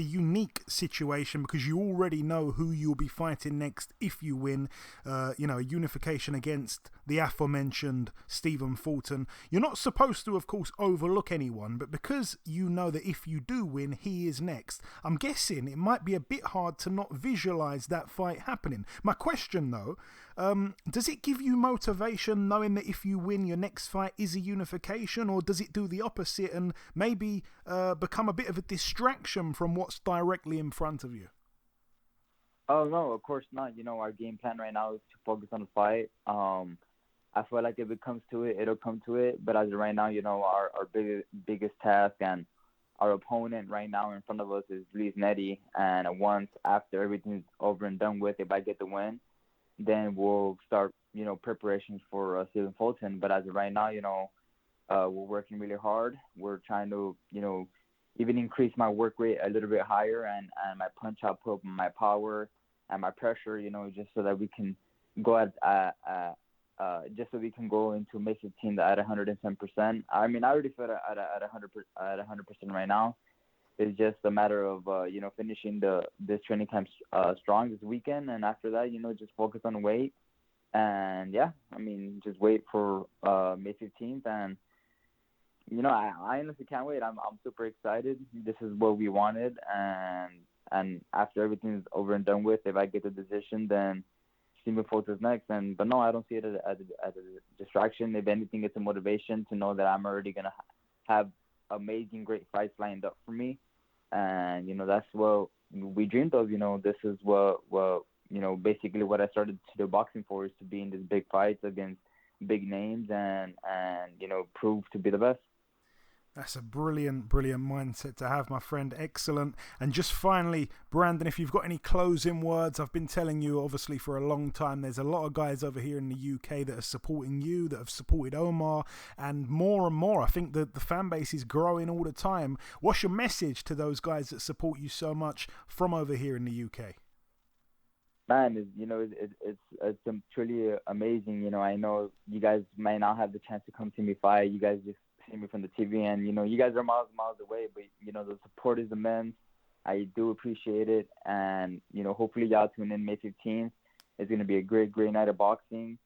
unique situation because you already know who you'll be fighting next if you win. A unification against the aforementioned Stephen Fulton. You're not supposed to, of course, overlook anyone, but because you know that if you do win, he is next. I'm guessing it might be a bit hard to not visualize that fight happening. My question, though, does it give you motivation knowing that if you win, your next fight is a unification, or does it do the opposite and maybe become a bit of a distraction from what's directly in front of you? Oh, no, of course not. Our game plan right now is to focus on the fight. I feel like if it comes to it, it'll come to it. But as of right now, our biggest task and our opponent right now in front of us is Nery. And once after everything's over and done with, if I get the win, then we'll start, preparations for Stephen Fulton. But as of right now, we're working really hard. We're trying to, even increase my work rate a little bit higher and my punch output, my power, and my pressure, just so that we can go just so we can go into May 15th at 110%. I mean, I already feel at 100% right now. It's just a matter of finishing this training camp strong this weekend, and after that, just focus on weight, and just wait for May 15th, and I honestly can't wait. I'm super excited. This is what we wanted, and after everything's over and done with, if I get the decision, then Stephen Fulton is next. But no, I don't see it as a distraction. If anything, it's a motivation to know that I'm already gonna have amazing, great fights lined up for me. And, that's what we dreamed of. This is what basically what I started to do boxing for, is to be in these big fights against big names and prove to be the best. That's a brilliant mindset to have, my friend. Excellent. And just finally, Brandon, if you've got any closing words, I've been telling you, obviously, for a long time, there's a lot of guys over here in the UK that are supporting you, that have supported Omar, and more. I think that the fan base is growing all the time. What's your message to those guys that support you so much from over here in the UK? Man, it's truly amazing. I know you guys might not have the chance to come see me fight. You guys just see me from the TV, and you guys are miles away, but the support is immense. I do appreciate it, and hopefully y'all tune in May 15th. It's gonna be a great night of boxing,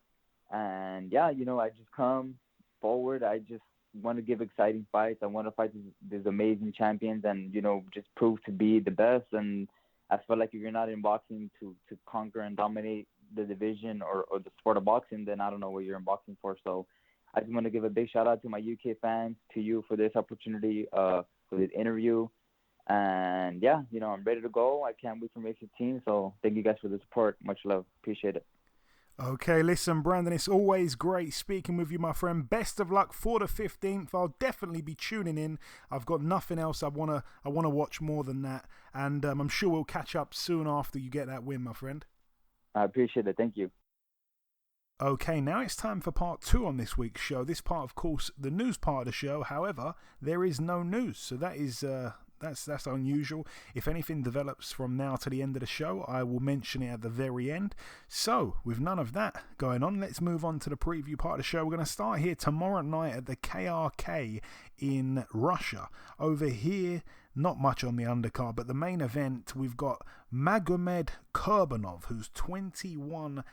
and I just come forward. I just want to give exciting fights. I want to fight these amazing champions, and just prove to be the best. And I feel like if you're not in boxing to conquer and dominate the division or the sport of boxing, then I don't know what you're in boxing for. So I just want to give a big shout out to my UK fans, to you for this opportunity, for this interview. And I'm ready to go. I can't wait for May 15th. So thank you guys for the support. Much love. Appreciate it. Okay, listen, Brandon, it's always great speaking with you, my friend. Best of luck for the 15th. I'll definitely be tuning in. I've got nothing else I wanna watch more than that. And I'm sure we'll catch up soon after you get that win, my friend. I appreciate it. Thank you. Okay, now it's time for part 2 on this week's show. This part, of course, the news part of the show. However, there is no news, so that is that's unusual. If anything develops from now to the end of the show, I will mention it at the very end. So, with none of that going on, let's move on to the preview part of the show. We're going to start here tomorrow night at the KRK in Russia. Over here, not much on the undercard, but the main event, we've got Magomed Kurbanov, who's 21-0.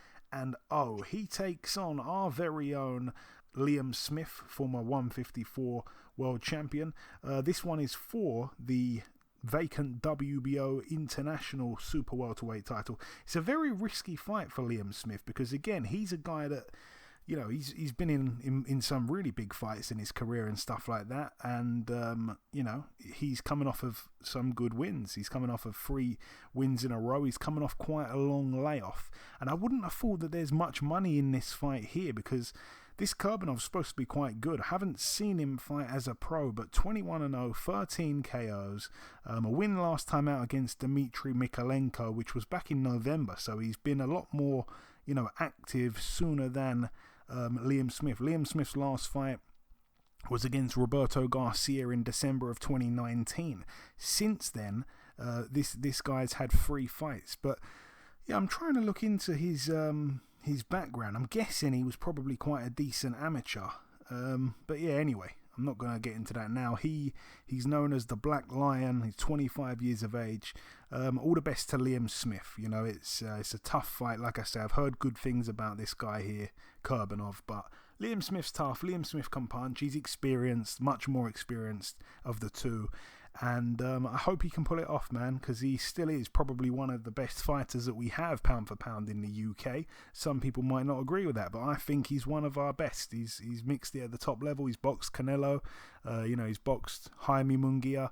He takes on our very own Liam Smith, former 154 world champion. This one is for the vacant WBO International Super Welterweight title. It's a very risky fight for Liam Smith because, again, he's a guy that, he's been in some really big fights in his career and stuff like that. And, he's coming off of some good wins. He's coming off of 3 wins in a row. He's coming off quite a long layoff. And I wouldn't have thought that there's much money in this fight here because this Kurbanov's supposed to be quite good. I haven't seen him fight as a pro, but 21-0, 13 KOs. A win last time out against Dmitry Mikalenko, which was back in November. So he's been a lot more, active sooner than Liam Smith. Liam Smith's last fight was against Roberto Garcia in December of 2019. Since then, this guy's had 3 fights. But yeah, I'm trying to look into his background. I'm guessing he was probably quite a decent amateur. But yeah, anyway, I'm not going to get into that now. He's known as the Black Lion. He's 25 years of age. All the best to Liam Smith. You know, it's a tough fight. Like I say, I've heard good things about this guy here, Kurbanov, but Liam Smith's tough. Liam Smith can punch. He's experienced, much more experienced of the two. And I hope he can pull it off, man, because he still is probably one of the best fighters that we have pound for pound in the UK. Some people might not agree with that, but I think he's one of our best. He's mixed it at the top level. He's boxed Canelo. He's boxed Jaime Munguia.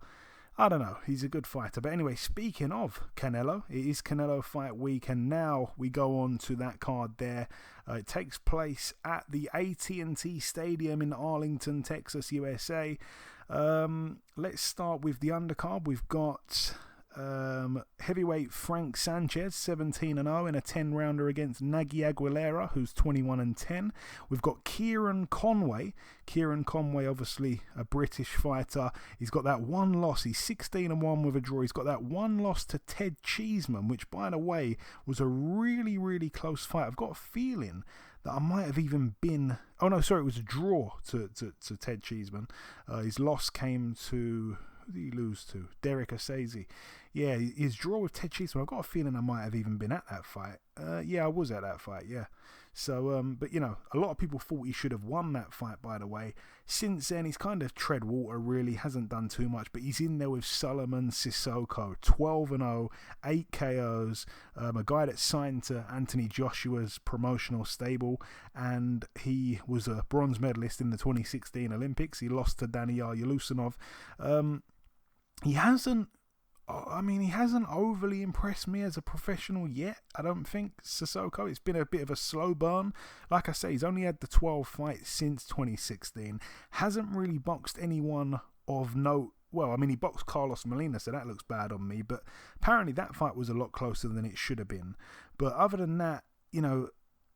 I don't know. He's a good fighter. But anyway, speaking of Canelo, it is Canelo Fight Week, and now we go on to that card there. It takes place at the AT&T Stadium in Arlington, Texas, USA. Let's start with the undercard. We've got heavyweight Frank Sanchez, 17-0 in a 10-rounder against Nagy Aguilera, who's 21-10. We've got Kieran Conway. Kieran Conway, obviously a British fighter. He's got that one loss. He's 16-1 with a draw. He's got that one loss to Ted Cheeseman, which, by the way, was a really, really close fight. I've got a feeling that I might have even been... Oh, no, sorry, it was a draw to Ted Cheeseman. His loss came to... Who did he lose to? Dereck Asazi. Yeah, his draw with Ted Cheeseman. I've got a feeling I might have even been at that fight. Yeah, I was at that fight, yeah. So, but, a lot of people thought he should have won that fight, by the way. Since then, he's kind of tread water, really. Hasn't done too much, but he's in there with Solomon Sissoko. 12-0, 8 KOs. A guy that signed to Anthony Joshua's promotional stable, and he was a bronze medalist in the 2016 Olympics. He lost to Daniil Yelusinov. He hasn't overly impressed me as a professional yet, I don't think, Sissoko. It's been a bit of a slow burn. Like I say, he's only had the 12 fights since 2016. Hasn't really boxed anyone of note. Well, he boxed Carlos Molina, so that looks bad on me. But apparently that fight was a lot closer than it should have been. But other than that,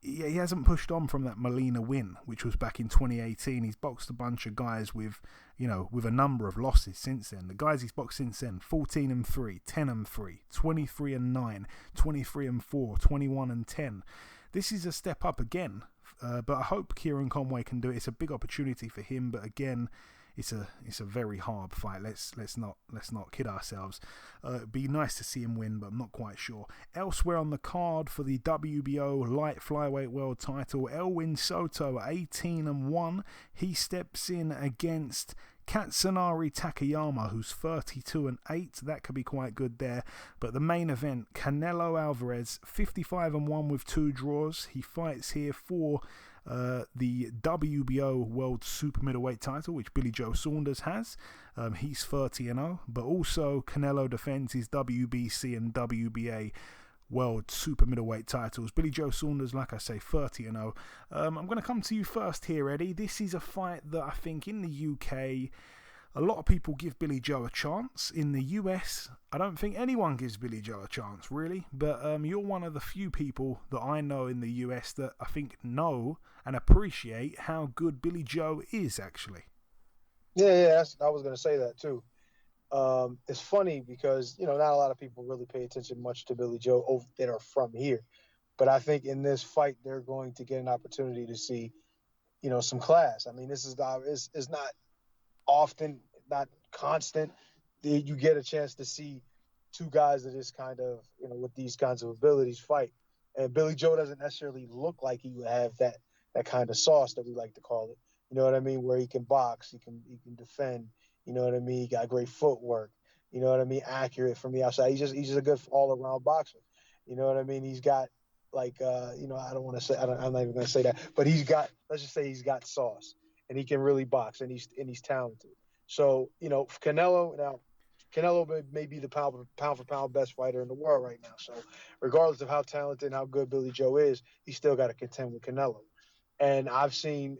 he hasn't pushed on from that Molina win, which was back in 2018. He's boxed a bunch of guys with a number of losses since then. The guys he's boxed since then: 14-3, 10-3, 23-9, 23-4, 21-10. This is a step up again, but I hope Kieran Conway can do it. It's a big opportunity for him, but again, it's a very hard fight. Let's not kid ourselves. It'd be nice to see him win, but I'm not quite sure. Elsewhere on the card for the WBO Light Flyweight World Title, Elwin Soto, 18-1. He steps in against Katsunari Takayama, who's 32-8. That could be quite good there. But the main event, Canelo Alvarez, 55-1 with 2 draws. He fights here for the WBO World Super Middleweight title, which Billy Joe Saunders has. He's 30-0, but also Canelo defends his WBC and WBA World Super Middleweight titles. Billy Joe Saunders, like I say, 30-0. I'm going to come to you first here, Eddie. This is a fight that I think in the UK, a lot of people give Billy Joe a chance. In the US, I don't think anyone gives Billy Joe a chance, really. But you're one of the few people that I know in the US that I think know and appreciate how good Billy Joe is, actually. Yeah, I was going to say that, too. It's funny because, not a lot of people really pay attention much to Billy Joe that are from here. But I think in this fight, they're going to get an opportunity to see, some class. This is not often, not constant. You get a chance to see two guys that is kind of, with these kinds of abilities fight. And Billy Joe doesn't necessarily look like he would have that kind of sauce that we like to call it. You know what I mean? Where he can box, he can defend. You know what I mean? He got great footwork. You know what I mean? Accurate from the outside. He's just a good all-around boxer. You know what I mean? He's got I don't want to say. I'm not even going to say that. But let's just say he's got sauce, and he can really box, and he's talented. So Canelo may be the pound for pound best fighter in the world right now. So regardless of how talented and how good Billy Joe is, he's still got to contend with Canelo. And I've seen,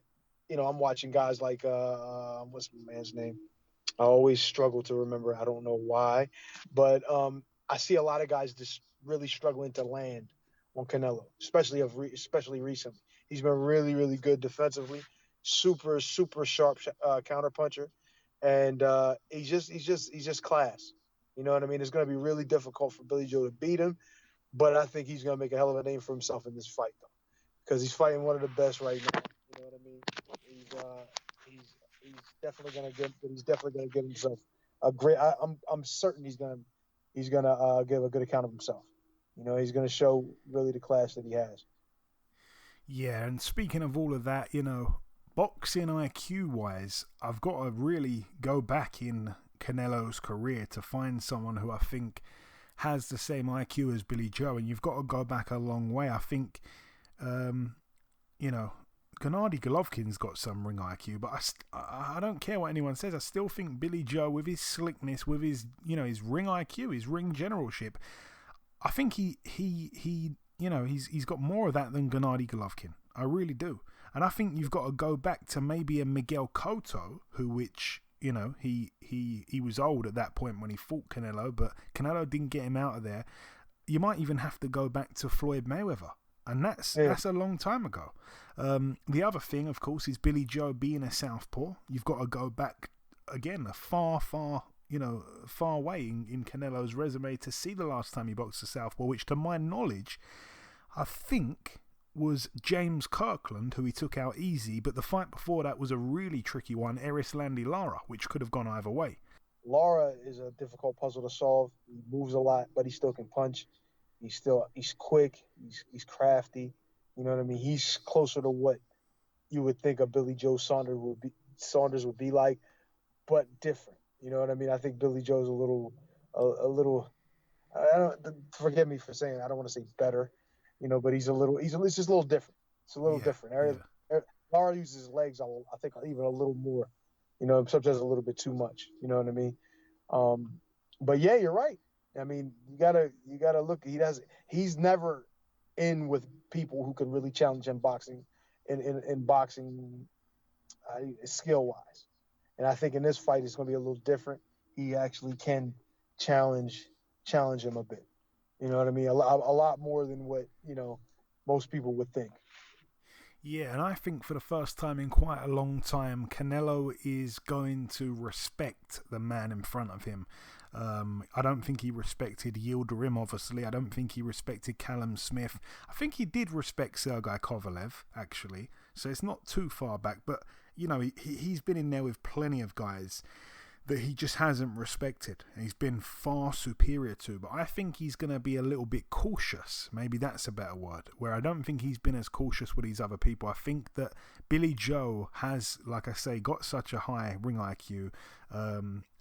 I'm watching guys like what's my man's name? I always struggle to remember. I don't know why, but I see a lot of guys just really struggling to land on Canelo, especially recently. He's been really, really good defensively, super, super sharp counter puncher, and he's just class. You know what I mean? It's going to be really difficult for Billy Joe to beat him, but I think he's going to make a hell of a name for himself in this fight, though, because he's fighting one of the best right now. You know what I mean? He's definitely gonna get, but he's definitely gonna give himself a great. I'm certain he's gonna give a good account of himself. You know, he's gonna show really the class that he has. Yeah, and speaking of all of that, you know, boxing IQ wise, I've got to really go back in Canelo's career to find someone who I think has the same IQ as Billy Joe, and you've got to go back a long way. I think, you know, Gennady Golovkin's got some ring IQ, but I don't care what anyone says. I still think Billy Joe, with his slickness, with his, you know, his ring IQ, his ring generalship, I think he you know, he's got more of that than Gennady Golovkin. I really do. And I think you've got to go back to maybe a Miguel Cotto, which, you know, he was old at that point when he fought Canelo, but Canelo didn't get him out of there. You might even have to go back to Floyd Mayweather, and that's a long time ago. The other thing, of course, is Billy Joe being a southpaw. You've got to go back again a far way in Canelo's resume to see the last time he boxed a southpaw, which, to my knowledge, I think was James Kirkland, who he took out easy, but the fight before that was a really tricky one, Erislandy Lara, which could have gone either way. Lara is a difficult puzzle to solve. He moves a lot, but he still can punch. He's quick. He's crafty. You know what I mean? He's closer to what you would think a Billy Joe Saunders would be like, but different. You know what I mean? I think Billy Joe's a little. I don't, forgive me for saying, I don't want to say better, you know, but it's just a little different. It's a little different. Lara uses his legs, I think, even a little more, you know, sometimes a little bit too much. You know what I mean? But yeah, you're right. I mean, you gotta look. He's never in with people who can really challenge him in boxing skill wise. And I think in this fight it's going to be a little different. He actually can challenge him a bit. You know what I mean? A lot more than what, you know, most people would think. Yeah, and I think for the first time in quite a long time, Canelo is going to respect the man in front of him. I don't think he respected Yildirim, obviously. I don't think he respected Callum Smith. I think he did respect Sergei Kovalev, actually. So it's not too far back. But, you know, he's been in there with plenty of guys that he just hasn't respected. He's been far superior to. But I think he's going to be a little bit cautious. Maybe that's a better word. Where I don't think he's been as cautious with these other people. I think that Billy Joe has, like I say, got such a high ring IQ.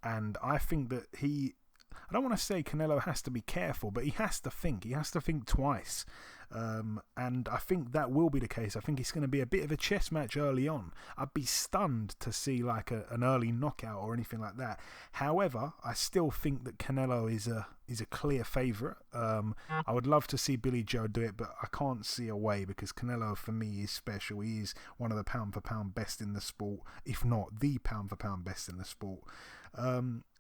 And I think that I don't want to say Canelo has to be careful, but he has to think. He has to think twice. And I think that will be the case. I think it's going to be a bit of a chess match early on. I'd be stunned to see like an early knockout or anything like that. However, I still think that Canelo is a clear favourite. I would love to see Billy Joe do it, but I can't see a way because Canelo for me is special. He is one of the pound for pound best in the sport, if not the pound for pound best in the sport.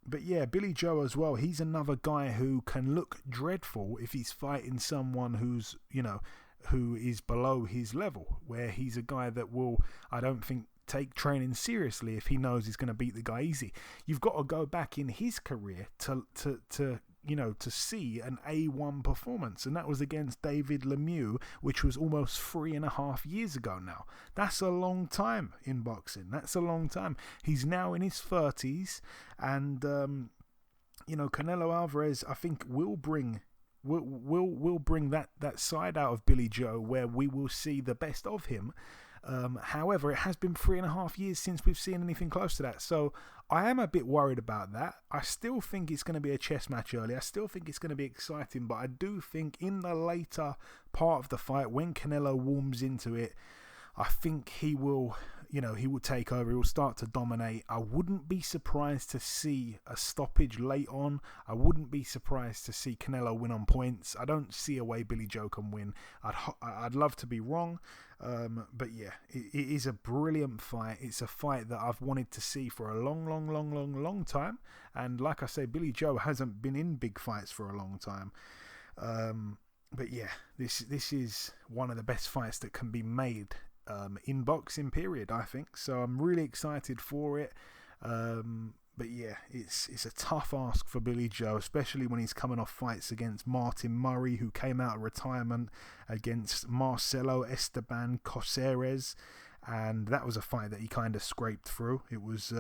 But yeah, Billy Joe as well, he's another guy who can look dreadful if he's fighting someone who's, you know, who is below his level, where he's a guy that will, I don't think, take training seriously if he knows he's going to beat the guy easy. You've got to go back in his career to you know, to see an A1 performance, and that was against David Lemieux, which was almost 3.5 years ago now. That's a long time in boxing. That's a long time. He's now in his 30s, and you know, Canelo Alvarez, I think, will bring that side out of Billy Joe where we will see the best of him. However, it has been 3.5 years since we've seen anything close to that. So I am a bit worried about that. I still think it's going to be a chess match early. I still think it's going to be exciting. But I do think in the later part of the fight, when Canelo warms into it, I think he will, you know, he will take over. He will start to dominate. I wouldn't be surprised to see a stoppage late on. I wouldn't be surprised to see Canelo win on points. I don't see a way Billy Joe can win. I'd love to be wrong. But yeah, it is a brilliant fight. It's a fight that I've wanted to see for a long time. And like I say, Billy Joe hasn't been in big fights for a long time. But yeah, this is one of the best fights that can be made in boxing, period, I think. So I'm really excited for it. But yeah, it's a tough ask for Billy Joe, especially when he's coming off fights against Martin Murray, who came out of retirement, against Marcelo Esteban Coceres, and that was a fight that he kind of scraped through. It was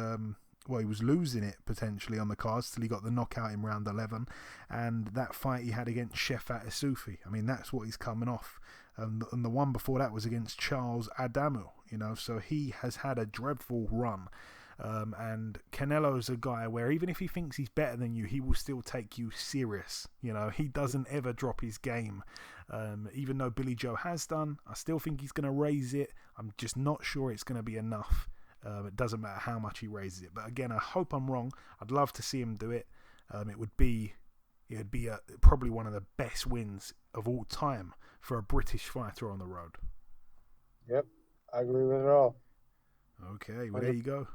he was losing it potentially on the cards till he got the knockout in round 11, and that fight he had against Shefat Isufi, I mean, that's what he's coming off. And the one before that was against Charles Adamu, so he has had a dreadful run. And Canelo's a guy where even if he thinks he's better than you, he will still take you serious. He doesn't ever drop his game. Even though Billy Joe has done, I still think he's going to raise it. I'm just not sure it's going to be enough. It doesn't matter how much he raises it. But again, I hope I'm wrong. I'd love to see him do it. It would be probably one of the best wins of all time for a British fighter on the road. Yep, I agree with it all. Okay, well, there you go.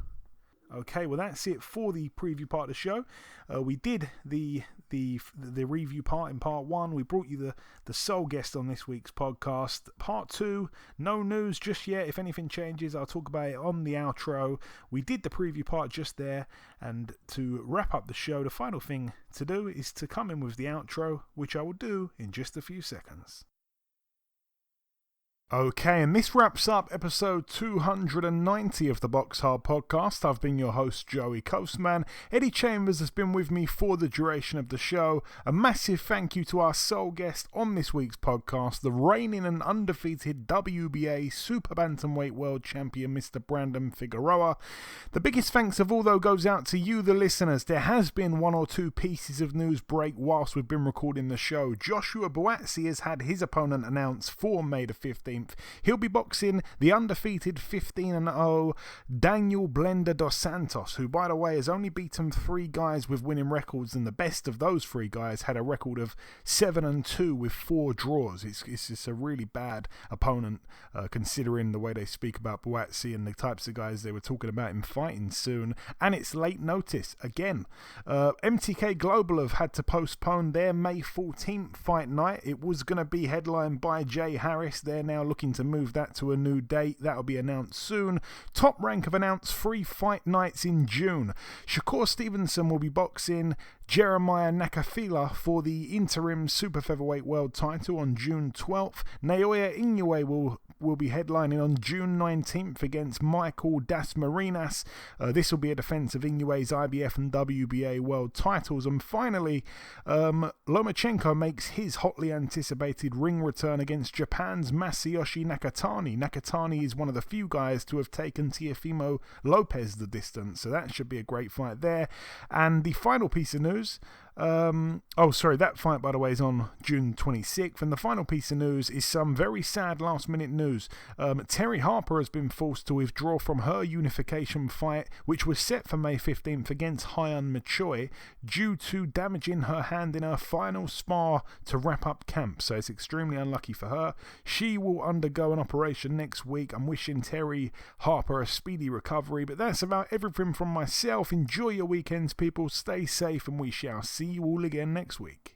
Okay, well, that's it for the preview part of the show. We did the review part in part 1. We brought you the sole guest on this week's podcast. Part 2, no news just yet. If anything changes, I'll talk about it on the outro. We did the preview part just there, and to wrap up the show, the final thing to do is to come in with the outro, which I will do in just a few seconds. Okay, and this wraps up episode 290 of the BoxHard Podcast. I've been your host, Joey Coastman. Eddie Chambers has been with me for the duration of the show. A massive thank you to our sole guest on this week's podcast, the reigning and undefeated WBA Super-Bantamweight World Champion, Mr. Brandon Figueroa. The biggest thanks of all, though, goes out to you, the listeners. There has been one or two pieces of news break whilst we've been recording the show. Joshua Buatsi has had his opponent announced for May the 15th. He'll be boxing the undefeated 15-0 Daniel Blender dos Santos, who, by the way, has only beaten 3 guys with winning records, and the best of those 3 guys had a record of 7-2 with 4 draws. It's just a really bad opponent, considering the way they speak about Buatsi and the types of guys they were talking about him fighting soon. And it's late notice again. MTK Global have had to postpone their May 14th fight night. It was going to be headlined by Jay Harris. They're now looking to move that to a new date. That'll be announced soon. Top Rank have announced 3 fight nights in June. Shakur Stevenson will be boxing Jeremiah Nakafila for the interim super featherweight world title on June 12th. Naoya Inoue will be headlining on June 19th against Michael Dasmarinas. This will be a defense of Inoue's IBF and WBA world titles. And finally, Lomachenko makes his hotly anticipated ring return against Japan's Masayoshi Nakatani. Nakatani is one of the few guys to have taken Teofimo Lopez the distance, so that should be a great fight there. And the final piece of news, that fight, by the way, is on June 26th. And the final piece of news is some very sad last-minute news. Terry Harper has been forced to withdraw from her unification fight, which was set for May 15th against Hyun Machoy, due to damaging her hand in her final spar to wrap up camp. So it's extremely unlucky for her. She will undergo an operation next week. I'm wishing Terry Harper a speedy recovery. But that's about everything from myself. Enjoy your weekends, people. Stay safe, and we shall see you all again next week.